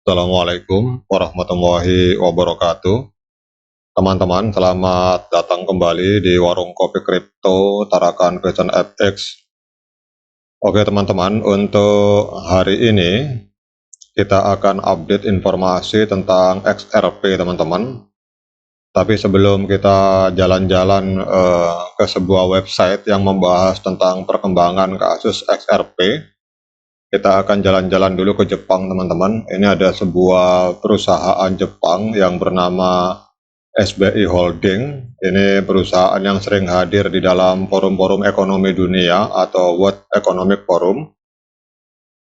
Assalamualaikum warahmatullahi wabarakatuh. Teman-teman, selamat datang kembali di Warung Kopi Kripto Tarakan Christian FX. Oke teman-teman, untuk hari ini kita akan update informasi tentang XRP teman-teman. Tapi sebelum kita jalan-jalan ke sebuah website yang membahas tentang perkembangan kasus XRP, kita akan jalan-jalan dulu ke Jepang teman-teman. Ini ada sebuah perusahaan Jepang yang bernama SBI Holding. Ini perusahaan yang sering hadir di dalam forum-forum ekonomi dunia atau World Economic Forum.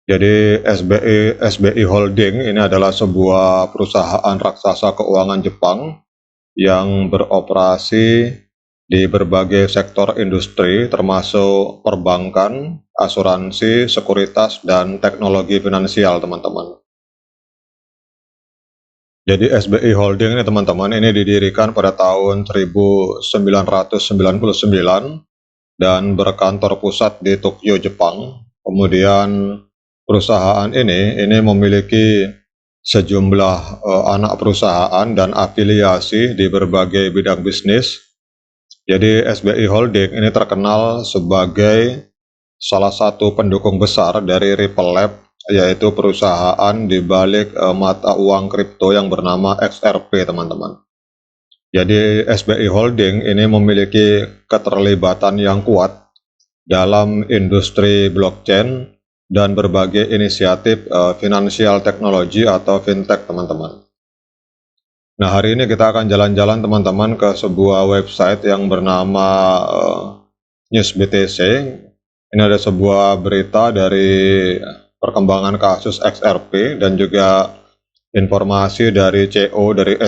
Jadi SBI Holding ini adalah sebuah perusahaan raksasa keuangan Jepang yang beroperasi di berbagai sektor industri termasuk perbankan, asuransi, sekuritas, dan teknologi finansial teman-teman. Jadi SBI Holding ini teman-teman ini didirikan pada tahun 1999 dan berkantor pusat di Tokyo, Jepang. Kemudian perusahaan ini memiliki sejumlah anak perusahaan dan afiliasi di berbagai bidang bisnis. Jadi SBI Holding ini terkenal sebagai salah satu pendukung besar dari Ripple Lab, yaitu perusahaan di balik mata uang kripto yang bernama XRP teman-teman. Jadi SBI Holding ini memiliki keterlibatan yang kuat dalam industri blockchain dan berbagai inisiatif finansial teknologi atau fintech teman-teman. Nah, hari ini kita akan jalan-jalan teman-teman ke sebuah website yang bernama News BTC. Ini ada sebuah berita dari perkembangan kasus XRP dan juga informasi dari CEO dari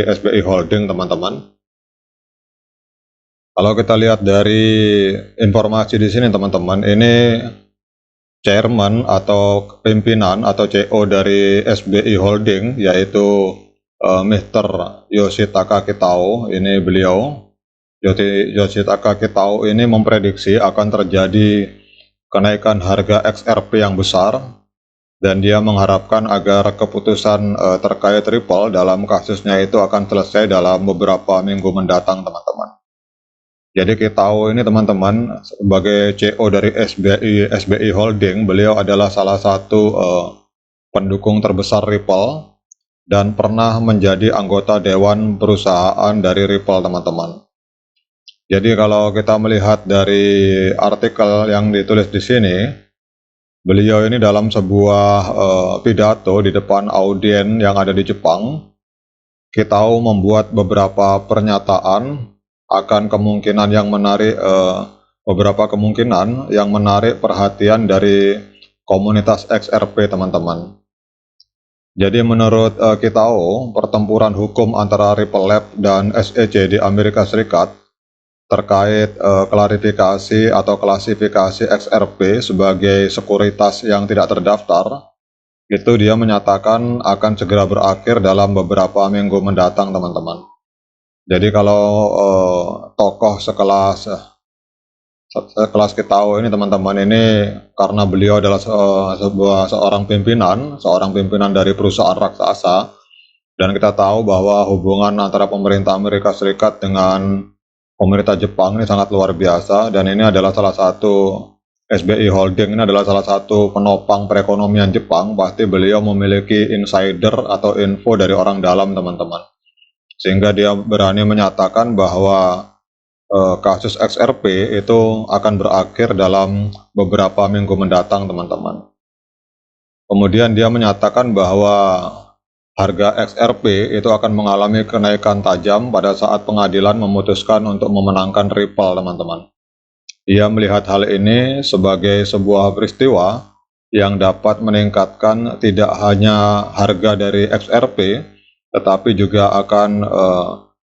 SBI Holding teman-teman. Kalau kita lihat dari informasi di sini teman-teman, ini chairman atau pimpinan atau CEO dari SBI Holding yaitu Mr. Yoshitaka Kitao. Ini beliau Yoshitaka Kitao ini memprediksi akan terjadi kenaikan harga XRP yang besar, dan dia mengharapkan agar keputusan terkait Ripple dalam kasusnya itu akan selesai dalam beberapa minggu mendatang teman-teman. Jadi Kitao ini teman-teman sebagai CEO dari SBI Holding, beliau adalah salah satu pendukung terbesar Ripple dan pernah menjadi anggota dewan perusahaan dari Ripple teman-teman. Jadi kalau kita melihat dari artikel yang ditulis di sini, beliau ini dalam sebuah pidato di depan audien yang ada di Jepang, Kitao membuat beberapa pernyataan akan kemungkinan yang menarik perhatian dari komunitas XRP teman-teman. Jadi menurut Kitao, pertempuran hukum antara Ripple Lab dan SEC di Amerika Serikat terkait klarifikasi atau klasifikasi XRP sebagai sekuritas yang tidak terdaftar, itu dia menyatakan akan segera berakhir dalam beberapa minggu mendatang teman-teman. Jadi kalau tokoh sekelas Kitao ini teman-teman ini, karena beliau adalah seorang pimpinan dari perusahaan raksasa, dan kita tahu bahwa hubungan antara pemerintah Amerika Serikat dengan pemerintah Jepang ini sangat luar biasa, dan ini adalah salah satu SBI Holding ini adalah salah satu penopang perekonomian Jepang. Pasti beliau memiliki insider atau info dari orang dalam teman-teman, sehingga dia berani menyatakan bahwa kasus XRP itu akan berakhir dalam beberapa minggu mendatang teman-teman. Kemudian dia menyatakan bahwa harga XRP itu akan mengalami kenaikan tajam pada saat pengadilan memutuskan untuk memenangkan Ripple teman-teman. Ia melihat hal ini sebagai sebuah peristiwa yang dapat meningkatkan tidak hanya harga dari XRP, tetapi juga akan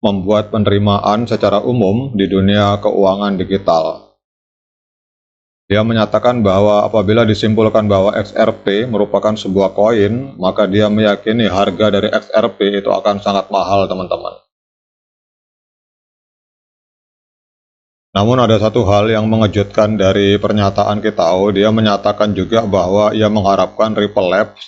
membuat penerimaan secara umum di dunia keuangan digital. Dia menyatakan bahwa apabila disimpulkan bahwa XRP merupakan sebuah koin, maka dia meyakini harga dari XRP itu akan sangat mahal teman-teman. Namun ada satu hal yang mengejutkan dari pernyataan Kitao. Dia menyatakan juga bahwa ia mengharapkan Ripple Labs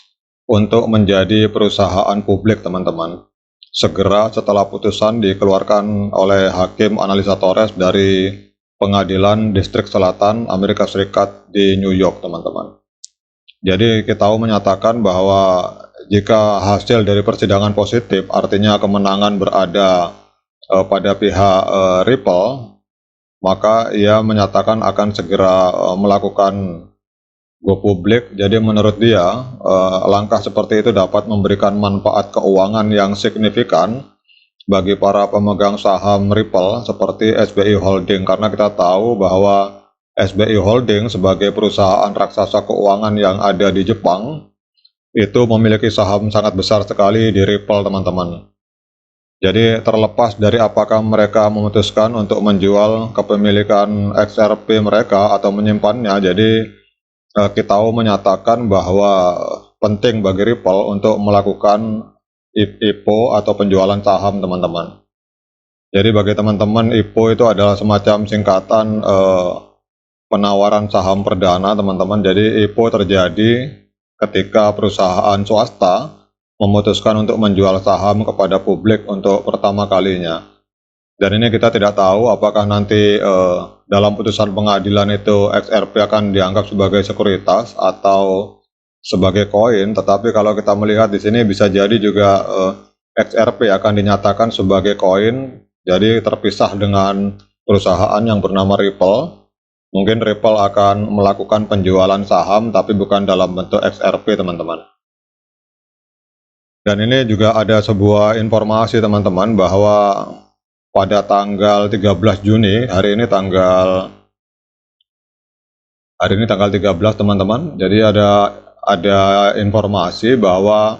untuk menjadi perusahaan publik, teman-teman. Segera setelah putusan dikeluarkan oleh Hakim Analisa Torres dari Pengadilan Distrik Selatan Amerika Serikat di New York, teman-teman. Jadi kita menyatakan bahwa jika hasil dari persidangan positif, artinya kemenangan berada pada pihak Ripple, maka ia menyatakan akan segera melakukan go publik. Jadi menurut dia langkah seperti itu dapat memberikan manfaat keuangan yang signifikan bagi para pemegang saham Ripple seperti SBI Holding, karena kita tahu bahwa SBI Holding sebagai perusahaan raksasa keuangan yang ada di Jepang itu memiliki saham sangat besar sekali di Ripple, teman-teman. Jadi terlepas dari apakah mereka memutuskan untuk menjual kepemilikan XRP mereka atau menyimpannya, jadi kita menyatakan bahwa penting bagi Ripple untuk melakukan IPO atau penjualan saham, teman-teman. Jadi bagi teman-teman, IPO itu adalah semacam singkatan penawaran saham perdana, teman-teman. Jadi IPO terjadi ketika perusahaan swasta memutuskan untuk menjual saham kepada publik untuk pertama kalinya. Dan ini kita tidak tahu apakah nanti dalam putusan pengadilan itu XRP akan dianggap sebagai sekuritas atau sebagai koin. Tetapi kalau kita melihat di sini bisa jadi juga XRP akan dinyatakan sebagai koin, jadi terpisah dengan perusahaan yang bernama Ripple. Mungkin Ripple akan melakukan penjualan saham tapi bukan dalam bentuk XRP, teman-teman. Dan ini juga ada sebuah informasi, teman-teman, bahwa pada tanggal 13 Juni, hari ini tanggal 13, teman-teman. Jadi ada informasi bahwa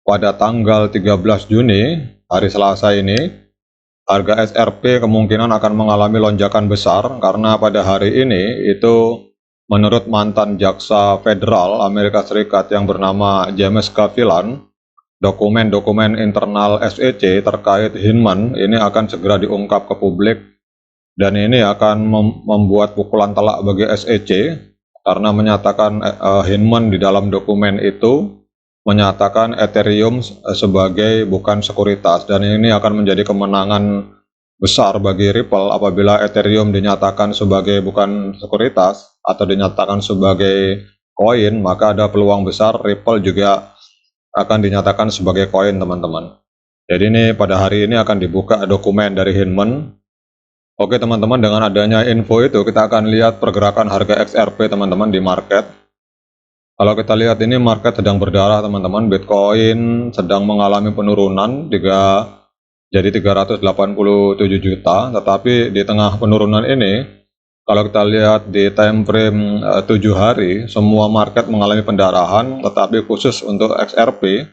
pada tanggal 13 Juni, hari Selasa ini, harga XRP kemungkinan akan mengalami lonjakan besar karena pada hari ini itu menurut mantan jaksa federal Amerika Serikat yang bernama James Gavilan, dokumen-dokumen internal SEC terkait Hinman ini akan segera diungkap ke publik, dan ini akan membuat pukulan telak bagi SEC karena menyatakan Hinman di dalam dokumen itu menyatakan Ethereum sebagai bukan sekuritas, dan ini akan menjadi kemenangan besar bagi Ripple apabila Ethereum dinyatakan sebagai bukan sekuritas atau dinyatakan sebagai koin, maka ada peluang besar Ripple juga akan dinyatakan sebagai koin, teman-teman. Jadi ini pada hari ini akan dibuka dokumen dari Hinman. Oke, teman-teman, dengan adanya info itu kita akan lihat pergerakan harga XRP, teman-teman, di market. Kalau kita lihat ini market sedang berdarah, teman-teman. Bitcoin sedang mengalami penurunan jadi 387 juta, tetapi di tengah penurunan ini, kalau kita lihat di time frame 7 hari, semua market mengalami pendarahan, tetapi khusus untuk XRP,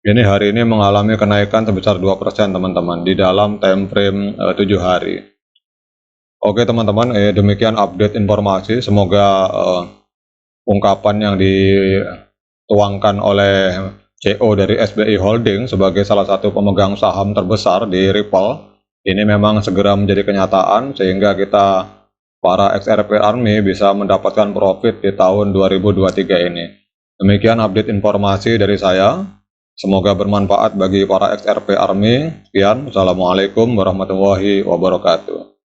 ini hari ini mengalami kenaikan sebesar 2%, teman-teman, di dalam time frame 7 hari. Oke, teman-teman, demikian update informasi. Semoga ungkapan yang dituangkan oleh CEO dari SBI Holding sebagai salah satu pemegang saham terbesar di Ripple ini memang segera menjadi kenyataan, sehingga kita para XRP Army bisa mendapatkan profit di tahun 2023 ini. Demikian update informasi dari saya. Semoga bermanfaat bagi para XRP Army. Sekian, Assalamualaikum warahmatullahi wabarakatuh.